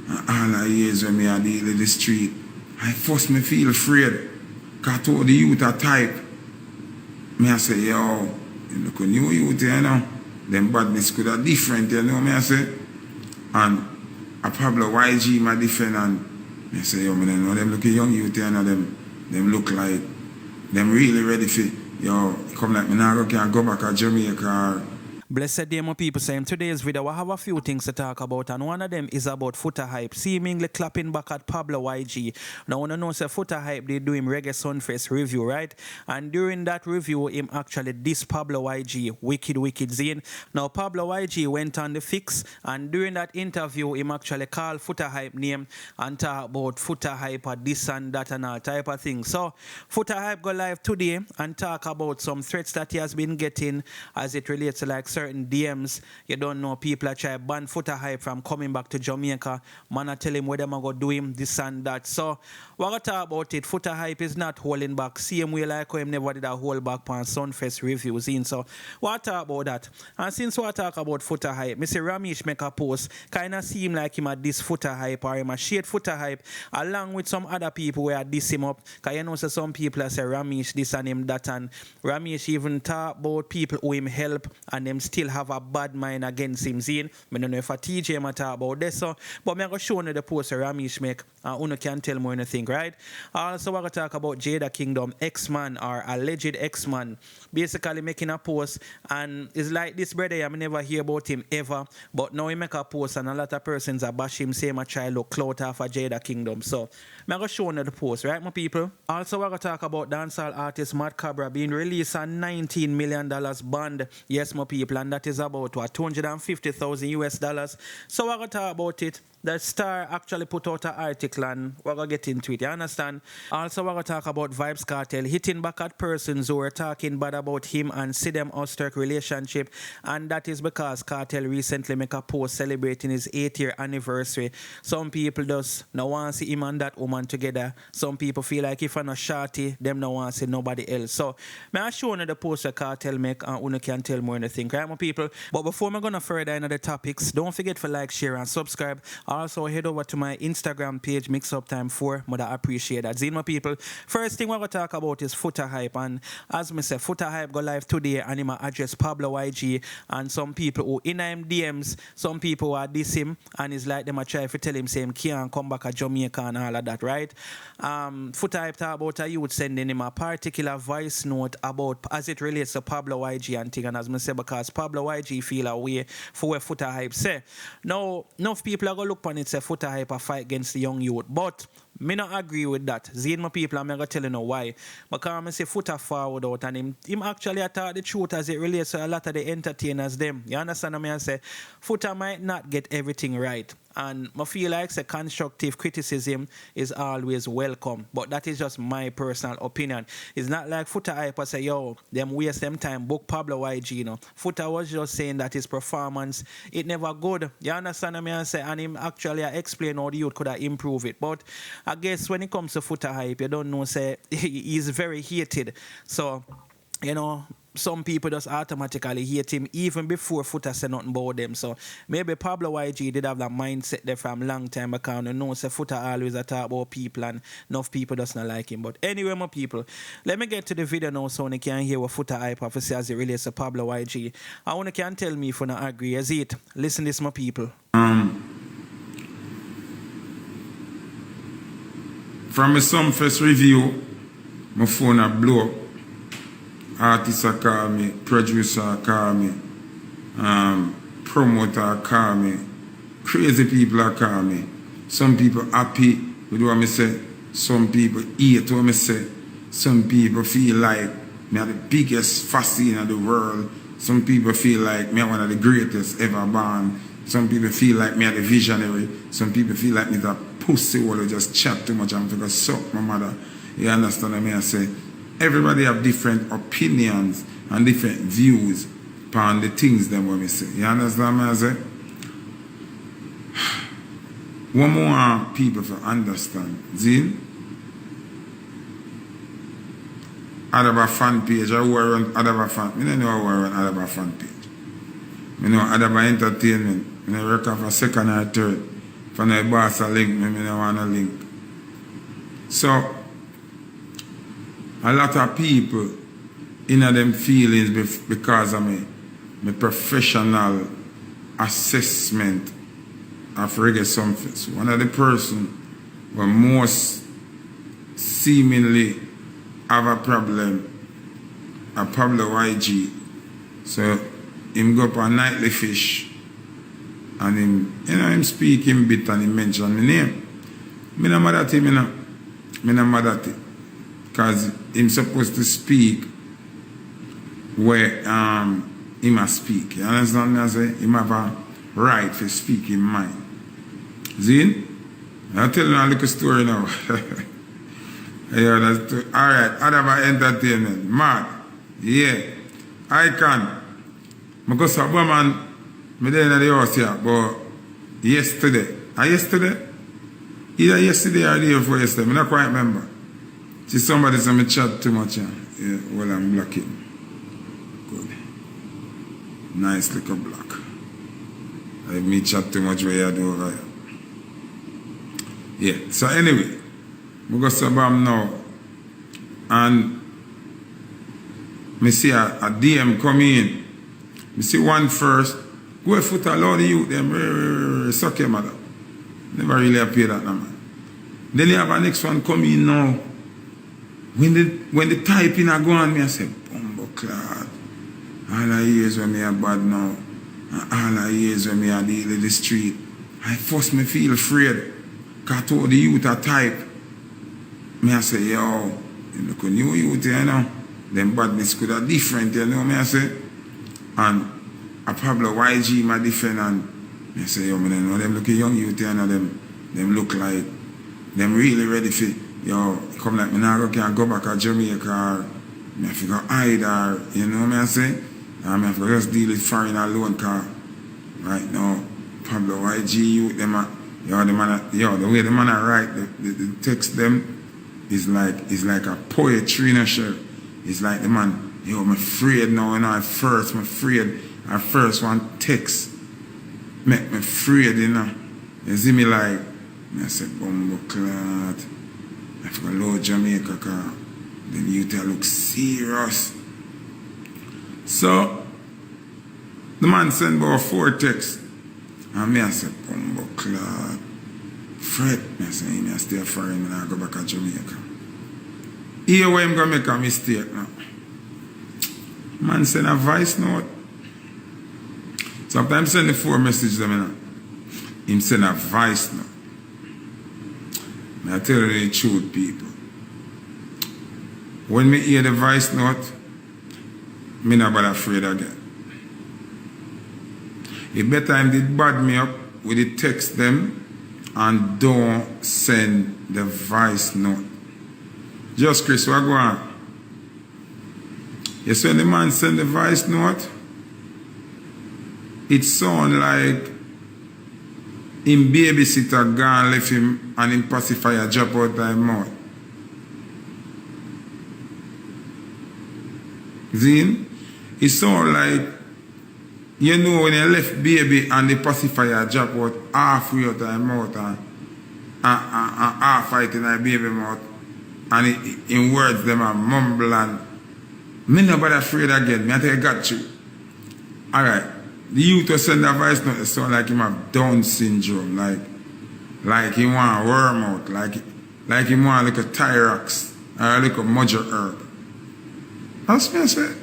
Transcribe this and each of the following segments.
And all the years when me I deal in the street, I first me feel afraid. Because I told the youth a type. Me I say, yo, look at new youth here now. Them badness could have different, you know me I say. And a Pablo YG my different, and me say, yo, me don't know them look at young youth here now, them look like them really ready for, yo, come like me now can go back to Jamaica. Blessed day, my people. So in today's video, I have a few things to talk about, and one of them is about Futa Hype, seemingly clapping back at Pablo YG. Now, I want to know, say, Futa Hype, they do him Reggaeton Face review, right? And during that review, him actually dissed Pablo YG, wicked zine. Now, Pablo YG went on the fix, and during that interview, him actually called Futa Hype name and talk about Futa Hype or this and that and all type of thing. So, Futa Hype go live today and talk about some threats that he has been getting as it relates to like certain DMs. You don't know, people are trying to ban Futa Hype from coming back to Jamaica. Man, I tell him what them are going to do him, this and that. So, we're going to talk about it. Futa Hype is not holding back. Same way like him never did a hold back on Sunfest reviews in. So, we'll talk about that. And since we talk about Futa Hype, Mr. Ramis make a post. Kind of seem like him at this Futa Hype or him a shade Futa Hype along with some other people where diss him up. Because you know, so some people say Ramis this and him that, and Ramis even talk about people who him help and them still have a bad mind against him. Zine. I don't know if a TJ might talk about this, so, but I'm going to show you the post Ramis make, and you can tell me anything, right? Also, we're going to talk about Jada Kingdom, ex-man or alleged ex-man, basically making a post, and it's like this brother, I never hear about him ever, but now he make a post, and a lot of persons are bash him, say my child look clout off of Jada Kingdom. So, I'm going to show you the post, right, my people? Also, we're going to talk about dancehall artist Cobra being released on $19 million bond. Yes, my people, and that is about what, 250,000 US dollars. So we're going to talk about it. The Star actually put out an article and we're going to get into it, you understand? Also, we're going to talk about Vybz Kartel hitting back at persons who were talking bad about him and C0BRA relationship, and that is because Kartel recently make a post celebrating his 8th-year anniversary. Some people just no want to see him and that woman together. Some people feel like if I'm not shorty, them no want to see nobody else. So, may I show you the post that Kartel make and you can tell more anything, right, my people? But before I'm going to further into the topics, don't forget to like, share, and subscribe. Also, head over to my Instagram page, Mix Up Time 4. Mother appreciate that. Zine, my people. First thing we're going to talk about is Futa Hype. And as I said, Futa Hype go live today and him address Pablo YG and some people who in him DMs, some people who are diss him, and it's like them a try to tell him say him can't come back to Jamaica and all of that, right? Futa Hype talk about a youth sending him a particular voice note about as it relates to Pablo YG and thing, and as I said, because Pablo YG feel a way for what Futa Hype say. Now, enough people are going to look on it say Futa Hype a fight against the young youth, but me not agree with that. Zine, my people, I'm going to tell you why. Because I say Futa forward out, and him actually attack the truth as it relates to a lot of the entertainers them. You understand what I say? Futa might not get everything right. And I feel like say constructive criticism is always welcome. But that is just my personal opinion. It's not like Futa Hype say, yo, them waste them time, book Pablo YG, you know. Futa was just saying that his performance, it never good. You understand what I say? And him actually explain how the youth could have improved it. But I guess when it comes to Futa Hype, you don't know, say, he's very hated. So, you know, some people just automatically hate him even before Futa said nothing about them. So maybe Pablo YG did have that mindset there from a long time ago. You know, say Futa always talk about people and enough people does not like him. But anyway, my people, let me get to the video now so you can hear what Futa Hype have to say as it relates to Pablo YG. I want to can tell me if you not agree. Is it? Listen to this, my people. From my Sunfest review, my phone a blow up. Artists call me, producer call me, promoter call me, crazy people call me. Some people happy with what I say, some people hate what I say, some people feel like me are the biggest fascine in the world, some people feel like me are one of the greatest ever born, some people feel like me are the visionary, some people feel like me the pussy who just chat too much and figure suck my mother. You understand what I say? Everybody have different opinions and different views upon the things them what we say. You understand what I say? One more people to understand. Zin? Adaba fan page. I run Adaba fan. I don't know how I run Adaba fan page. I know Adaba entertainment. I work for second or third. For my boss a link me, I don't want to link. So, a lot of people in them feelings because of my professional assessment of Reggaeton Face. One of the person who most seemingly have a problem are Pablo YG. So him go up a nightly fish and him speak him bit and him mention my name. Me no mad at him, me no mad at it. Because him supposed to speak where he must speak. You understand me? I say him have a right to speak in mind. See? I'll tell you a little story now. Yeah, that's too. Alright, I have an entertainment. Mad. Yeah. I can. Because a woman, I'm there in the house here, but yesterday. Yesterday? Either yesterday or the day before yesterday. I don't quite remember. See, somebody said me chat too much. Yeah, well, I'm blocking. Good. Nice little block. I me chat too much where you do over here. Yeah, so anyway, we go to Bam now. And I see a DM come in. I see one first. Go Foota, allow the youth, them suck your mother. Never really appear that, man. Then you have a next one come in now. When the typing are going, me I say, Bumbo Clad. All I hear is when me are bad now. And all I hear is when me are deal in the street. I first me feel afraid. Because I told the youth a type. Me I say, yo, you look a new youth, you know. Them badness could have different, you know, me I say. And a Pablo YG my different, and me say, yo, me know them look a young youth, you know, them look like, them really ready for, yo, come like me now can go back to Jamaica, or me have to go hide, or, you know me I say. And me have to just deal with foreign alone, because right now, Pablo YG youth, them are, the way the man write the text them is like a poetry in a shirt. It's like the man, yo, I'm afraid now, you know, I'm afraid. I first one text make me afraid, you know. You see me like, I said, Bumbo Clot. I forgot low Jamaica, because then you tell look serious. So the man sent about 4 texts. And me I said, Bumbo Clot. Fred, I say, I stay foreign and I go back to Jamaica. Here where I'm going to make a mistake now. Man send a voice note. Sometimes send the 4 messages them, you know. Him send a voice note. I tell you the truth, people. When me hear the voice note, me not bad afraid again. It better him did bad me up with the text them and don't send the voice note. Just Chris, what go on? You see when the man send the voice note, it sound like him babysitter gone left him and him pacifier drop out of his mouth. See? It sound like, you know, when you left baby and the pacifier drop out halfway out of his mouth and half fight in his baby mouth, and in words them are mumble and me nobody afraid again. Me I tell you got you. Alright. The youth will send a voice note, it sound like him have Down syndrome, like he want a worm out, like he want like a Tyrax or like a Mojo herb. That's me I say.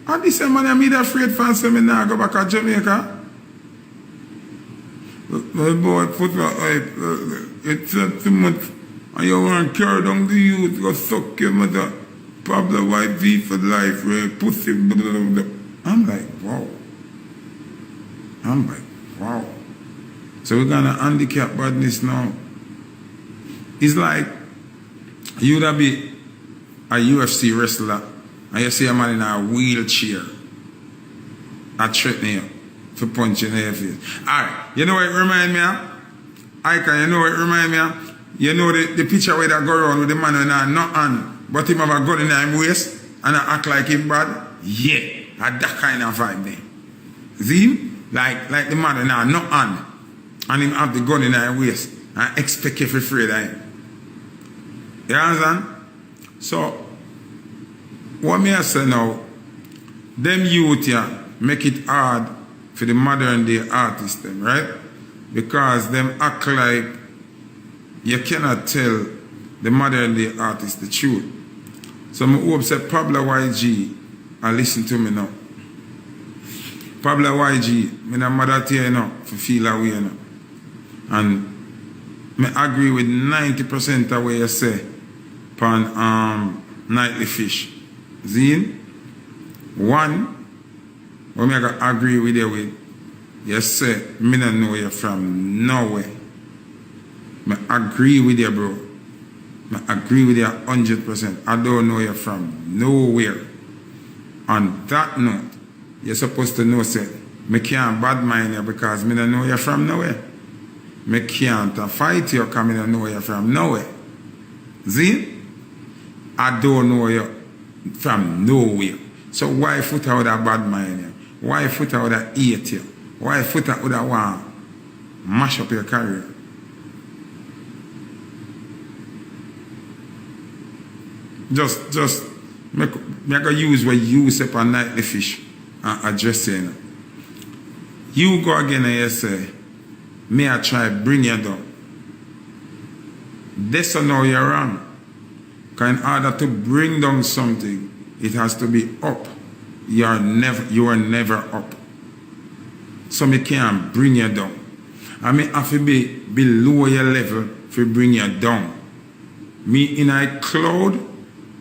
And this man I made afraid for say me now go back to Jamaica. My boy Foota Hype, it's too much. And you want to carry down the youth, go suck your mother, Pablo YG for life, pussy, blah, blah, blah. I'm like, wow. So we're going to handicap badness now. It's like, you would be a UFC wrestler, and you see a man in a wheelchair, I threaten you for punching in your face. Alright, you know what it remind me of? You know what it remind me of? You know the picture where that go around with the man with a not on, but him have a gun in his waist and I act like him bad? Yeah, that kind of vibe there. See? Like the man with a not on and him have the gun in his waist and expect you to afraid of him. You understand? So, what me I say now, them youth here make it hard for the modern day artists them, right? Because them act like you cannot tell the modern day artists the truth. So I hope say Pablo YG and listen to me now. Pablo YG, me not mother to you now for feel away now. And me agree with 90% of what you say upon Nightly Fish. Zine, one, what me I agree with you with, you say, me not know you from nowhere. Me agree with you, bro. I agree with you 100%. I don't know you from nowhere. On that note, you're supposed to know, say, me can't bad mind you because me don't know you from nowhere. Me can't fight you because me don't know you from nowhere. See? I don't know you from nowhere. So why Foota would have bad mind you? Why Foota would have hate you? Why Foota would have want to mash up your career? Just me go use what you say for Nightly Fish and address you. You go again and you say, me I try bring you down. This or now you're wrong. Because in order to bring down something, it has to be up. You are never up. So me can't bring you down. I mean have to be below your level to bring you down. Me in a cloud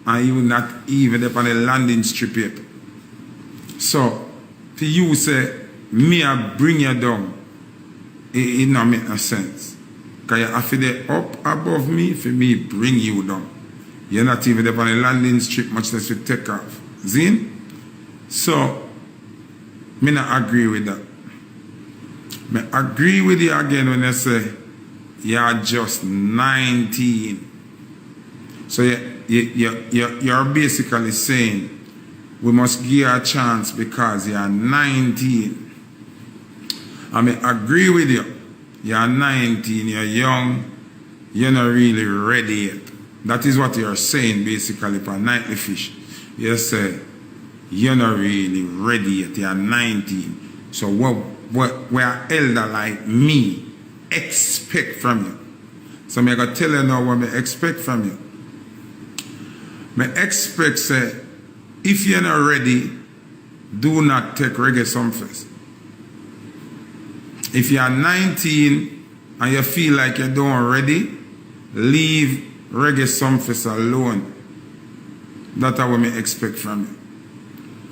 and you not even up on the landing strip yet. So, for you say, me I bring you down, it not make no sense. Because you have to be up above me, for me bring you down. You're not even up on the landing strip, much less you take off. Zine? So, me not agree with that. Me agree with you again when I say, you're just 19. So you're basically saying we must give you a chance because you're 19. I mean, agree with you. You're 19, you're young, you're not really ready yet. That is what you're saying basically for Nightly Fish. You say you're not really ready yet, you're 19. So what elder like me expect from you. So I'm going to tell you now what I expect from you. I expect say, if you're not ready, do not take Reggaeton Face. If you're 19 and you feel like you don't ready, leave Reggaeton Face alone. That's what I expect from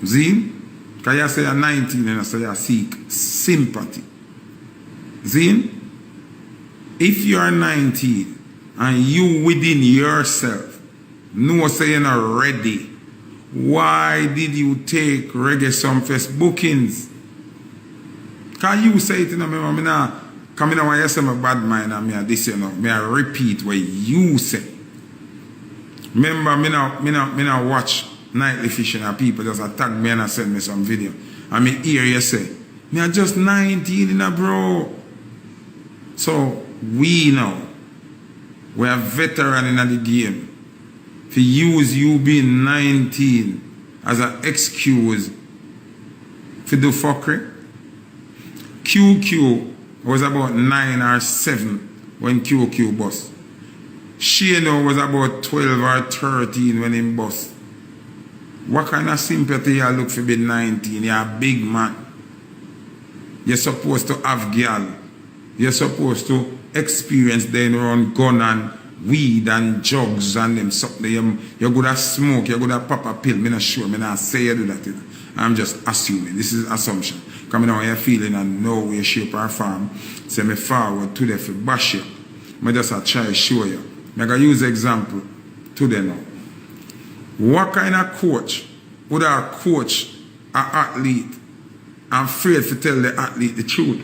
you. See? Because you say you're 19 and so you seek sympathy. See? If you're 19 and you within yourself know say you're not ready, why did you take Reggaeton Face bookings? Can you say it in a me now? Come in when you say my bad mind and me this you know. Me I repeat what you say. Remember me now watch Nightly Fishing and people just attack me and send me some video. And me hear you say, me are just 19 in a bro. So we know we are veteran in the game. To use you being 19 as an excuse to do fuckery. QQ was about 9 or 7 when QQ bust. Shano was about 12 or 13 when he bust. What kind of sympathy you look for being 19? You're a big man. You're supposed to have girl. You're supposed to experience then around gun and weed and drugs and them something. You're good at smoke, you're good at pop a pill. I'm not sure, I'm not say you do that. You know. I'm just assuming. This is assumption. Coming out you're feeling and no way, shape or form. Say me forward to the for bash you. I just try to show you. I'm going to use example today now. What kind of coach would a coach an athlete and afraid to tell the athlete the truth?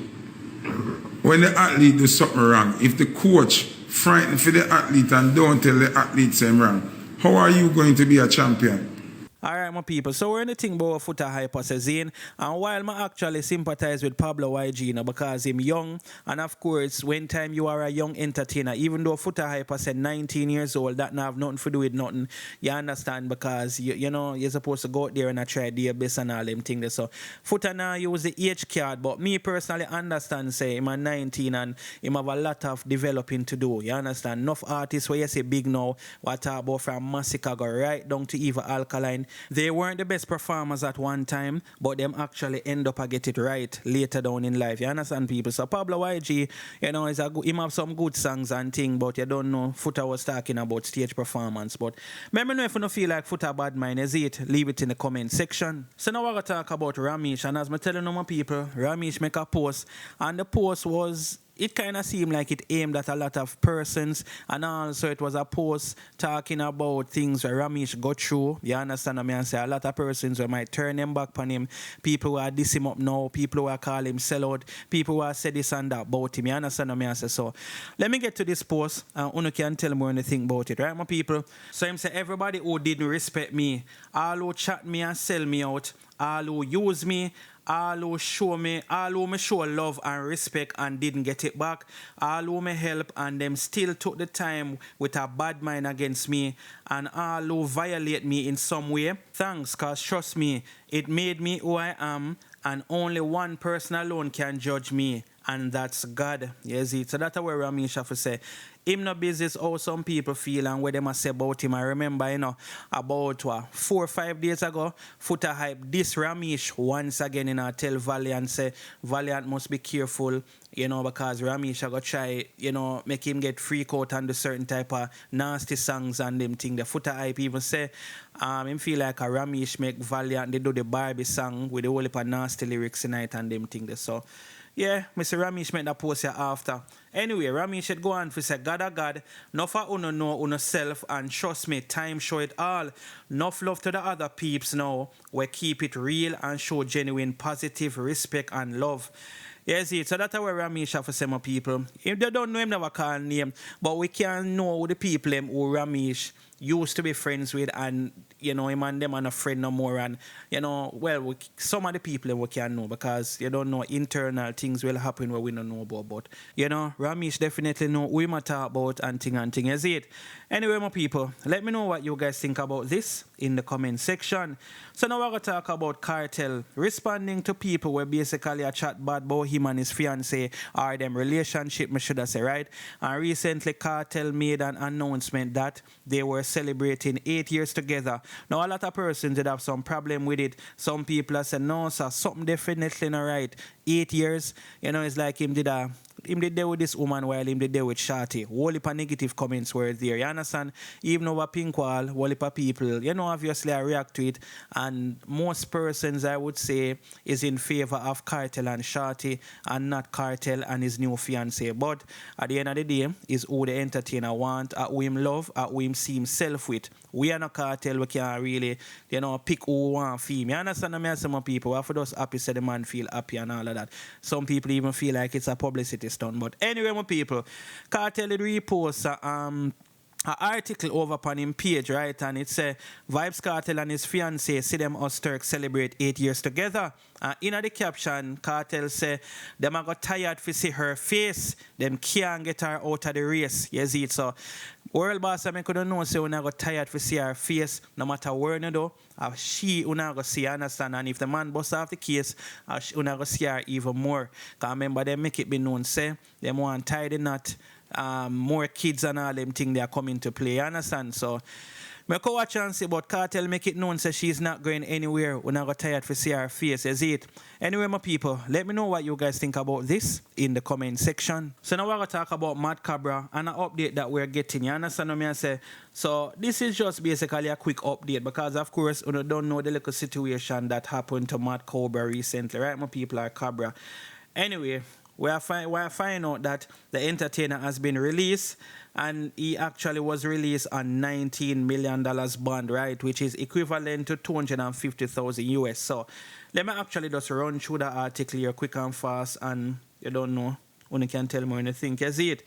When the athlete do something wrong, if the coach frightened for the athlete and don't tell the athlete something wrong, how are you going to be a champion? Alright, my people. So we're in the thing about Futa Hype says in. And while I actually sympathize with Pablo YG, you know, because him young, and of course, when time you are a young entertainer, even though Futa Hype said 19 years old, that not have nothing to do with nothing, you understand, because you know, you're supposed to go out there and try their best and all them things. So Futa now use the age card, but me personally understand, say, him a 19 and him have a lot of developing to do. You understand? Enough artists where you say big now, what talk about from Massacre go right down to even Alkaline. They weren't the best performers at one time, but them actually end up a get it right later down in life. You understand, people? So Pablo YG, you know, is a good, him have some good songs and thing, but you don't know Futa was talking about stage performance. But let me know if you don't feel like Futa bad mind, is it? Leave it in the comment section. So now we're going to talk about Romeich, and as I'm telling you, my people, Romeich make a post, and the post was, it kind of seemed like it aimed at a lot of persons, and also it was a post talking about things where Romeich got through. You understand what I say? A lot of persons who might turn them back on him, people who are diss him up now, people who are call him sellout, people who are said this and that about him. You understand what I say? So let me get to this post, and Uno can tell more anything about it, right, my people? So him say, everybody who didn't respect me, all who chat me and sell me out, all who use me, all who show me, all who me show love and respect and didn't get it back, all who me help and them still took the time with a bad mind against me, and all who violate me in some way, thanks, cause trust me, it made me who I am, and only one person alone can judge me, and that's God. Yes, it. So that's where Romeich have to say. Him no business how some people feel and what them say about him. I remember, you know, about 4 or 5 days ago, Futa Hype this Romeich once again, you know, tell Valiant say Valiant must be careful, you know, because Romeich I go try, you know, make him get freak out on the certain type of nasty songs and them thing. The Futa Hype even say him feel like a Romeich make Valiant they do the Barbie song with the whole heap of nasty lyrics tonight and them thing there. So yeah, Mr. Romeich made that post here after. Anyway, Romeich should go on to say, God a God, no for uno know uno self, and trust me, time show it all. Enough love to the other peeps now, we keep it real and show genuine positive respect and love. Yes, it. So that's where Romeich have to say, my people. If they don't know him, never call name, but we can know the people who Romeich used to be friends with, and you know him and them are not friend no more, and you know, well, some of the people we can know, because you don't know internal things will happen where we don't know about, but you know Romeich definitely know who we might talk about and thing, is it? Anyway, my people, let me know what you guys think about this in the comment section. So now we're going to talk about Kartel responding to people where basically a chat bad about him and his fiancé or them relationship, I should have say, right? And recently Kartel made an announcement that they were celebrating 8 years together. Now a lot of persons did have some problem with it. Some people have said, no sir, something definitely not right. 8 years, you know, it's like him did there with this woman while him did there with Shorty. Whole heap of negative comments were there, you understand? Even over Pinkwall, whole heap of people, you know, obviously I react to it, and most persons I would say is in favor of Kartel and Shorty and not Kartel and his new fiancé. But at the end of the day, is who the entertainer want, who him love, who him see himself with. We are not Kartel, we can't really, you know, pick who want feel. You understand what I mean? Some people, we have to just happy so the man feel happy and all of that. Some people even feel like it's a publicity stunt. But anyway, my people, Kartel did repost an article over upon him page, right? And it says, Vybz Kartel and his fiancé C0BRA Turk celebrate 8 years together. In the caption, Kartel say, them are got tired to see her face. Them can't get her out of the race. Yes, it so. World boss, I couldn't know, say, when I got tired to see her face, no matter where you do, she when I go see her, understand. And if the man bust off the case, when I go see her even more. Because remember, they make it be known, say, them want tie the knot. More kids and all them things they are coming to play, you understand? So I go watch and see, but Kartel make it known so she's not going anywhere when I got tired to see her face, is it? Anyway, my people, let me know what you guys think about this in the comment section. So now we're going to talk about Mad Cobra and an update that we're getting, you understand what I say? So this is just basically a quick update because of course you don't know the little situation that happened to Mad Cobra recently, right? My people are Cobra. Anyway, we find out that the entertainer has been released, and he actually was released on $19 million bond, right, which is equivalent to 250,000 US. So let me actually just run through the article here quick and fast, and you don't know, when you can tell me when you think, you see it.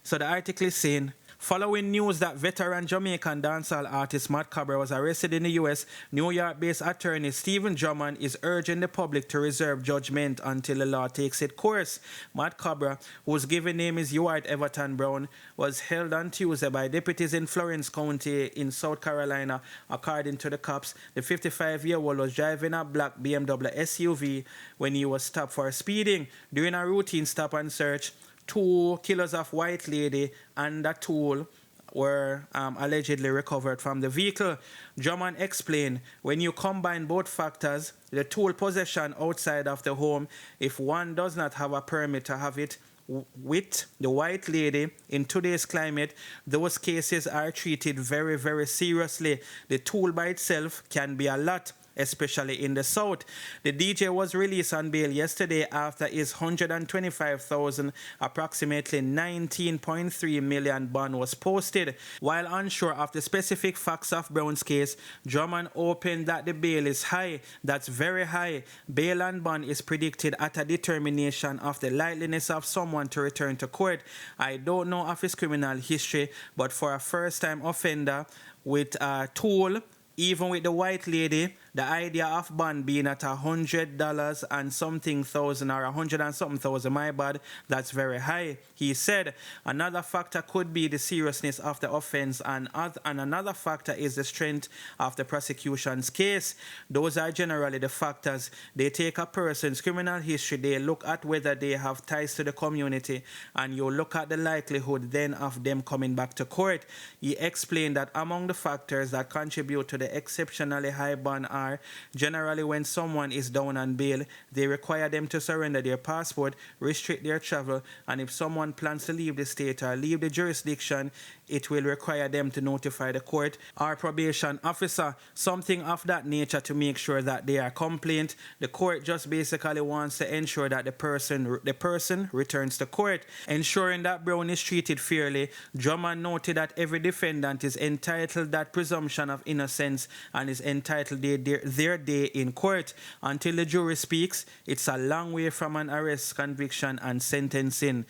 So the article is saying, Following news that veteran Jamaican dancehall artist Matt Cobra was arrested in the U.S., New York-based attorney Stephen Drummond is urging the public to reserve judgment until the law takes its course. Matt Cobra, whose given name is Ewart Everton Brown, was held on Tuesday by deputies in Florence County in South Carolina. According to the cops, the 55-year-old was driving a black BMW SUV when he was stopped for speeding. During a routine stop and search, 2 kilos of white lady and a tool were allegedly recovered from the vehicle. Drummond explained, when you combine both factors, the tool possession outside of the home, if one does not have a permit to have it with the white lady, in today's climate, those cases are treated very, very seriously. The tool by itself can be a lot, especially in the South. The DJ was released on bail yesterday after his $125,000, approximately 19.3 million bond was posted. While unsure of the specific facts of Brown's case, Drummond opened that the bail is high. That's very high. Bail and bond is predicted at a determination of the likeliness of someone to return to court. I don't know of his criminal history, but for a first-time offender with a tool, even with the white lady, the idea of bond being at $100 and something thousand, or 100 and something thousand, my bad, that's very high. He said another factor could be the seriousness of the offense, and another factor is the strength of the prosecution's case. Those are generally the factors. They take a person's criminal history, they look at whether they have ties to the community, and you look at the likelihood then of them coming back to court. He explained that among the factors that contribute to the exceptionally high bond are generally when someone is down on bail, they require them to surrender their passport, restrict their travel, and if someone plans to leave the state or leave the jurisdiction, it will require them to notify the court or probation officer, something of that nature, to make sure that they are compliant. The court just basically wants to ensure that the person returns to court. Ensuring that Brown is treated fairly, Drummond noted that every defendant is entitled that presumption of innocence and is entitled their day in court. Until the jury speaks, it's a long way from an arrest, conviction, and sentencing.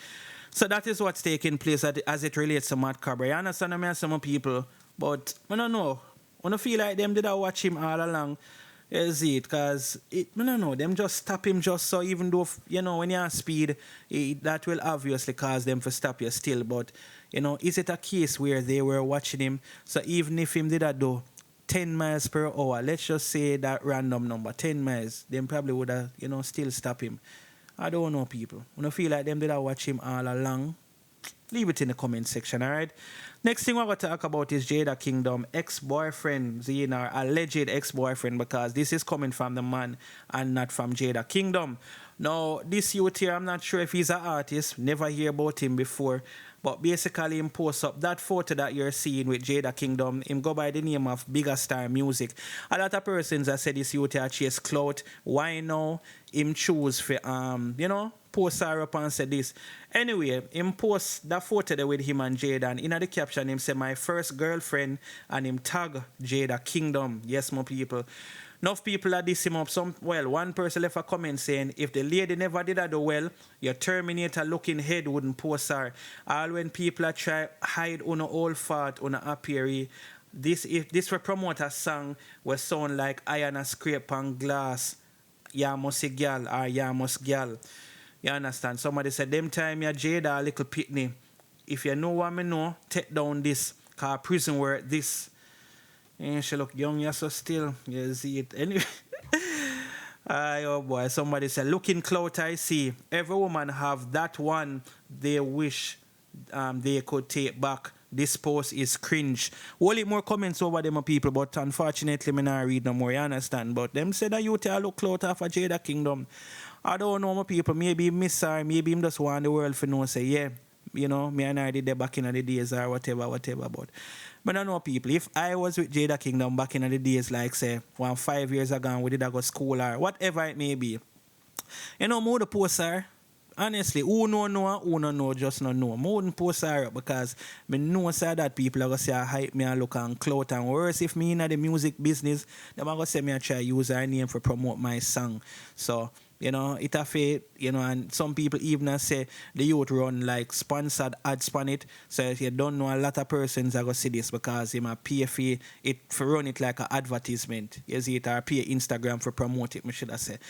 So that is what's taking place as it relates to Matt Cobra. I understand I mean some people, but I don't know. I don't feel like them did I watch him all along. Is it? Because I don't know. Them just stop him just so, even though, you know, when you're on speed, that will obviously cause them to stop you still. But, you know, is it a case where they were watching him? So even if him did that do 10 miles per hour, let's just say that random number, 10 miles, them probably would have, you know, still stop him. I don't know, people. When I feel like them did I watch him all along, leave it in the comment section, all right? Next thing we're going to talk about is Jada Kingdom, ex-boyfriend, or alleged ex-boyfriend, because this is coming from the man and not from Jada Kingdom. Now, this youth here, I'm not sure if he's an artist, never hear about him before, but basically him post up that photo that you're seeing with Jada Kingdom. Him go by the name of Bigger Star Music. A lot of persons have said this youth here chase clout. Why now him choose for, you know, post her up and say this. Anyway, him post that photo there with him and Jada, and in the caption him say, my first girlfriend, and him tag Jada Kingdom. Yes, my people. Enough people are diss him up. One person left a comment saying, if the lady never did that do well, your Terminator looking head wouldn't post her. All when people are try hide on a old fart on a appeary. If this will promote a song will sound like iron a scrape on glass. Ya must a gal or ya must gal. You understand? Somebody said, them time ya Jada a little pitney. If you know what me know, take down this. Cause prison work this. And she look young, yeah, so still. You see it. Anyway. Oh boy, somebody said, looking clout I see. Every woman have that one they wish they could take back. This post is cringe. Only more comments over them people, but unfortunately me not read no more, you understand? But them said that you tell look clout off of Jada Kingdom. I don't know my people, maybe miss her, maybe him just want the world to know, say, yeah, you know, me and I did that back in the days or whatever, but I don't know people, if I was with Jada Kingdom back in the days, like say, 5 years ago, we did I go school or whatever it may be, you know, more the post her, honestly, who know, just not know. I wouldn't post her up because I know that people are going to say I hype me and look and clout, and worse if me in the music business, they're going to say me I try use her name for promote my song. So, You know, it a fee, you know, and some people even say the youth run like sponsored ads on it. So if you don't know, a lot of persons are going to see this because you might pay for it for run it like an advertisement. You see it, or pay Instagram for promote it, I should have said.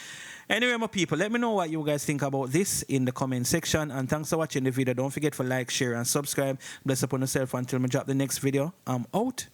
Anyway, my people, let me know what you guys think about this in the comment section. And thanks for watching the video. Don't forget to like, share, and subscribe. Bless upon yourself until we drop the next video. I'm out.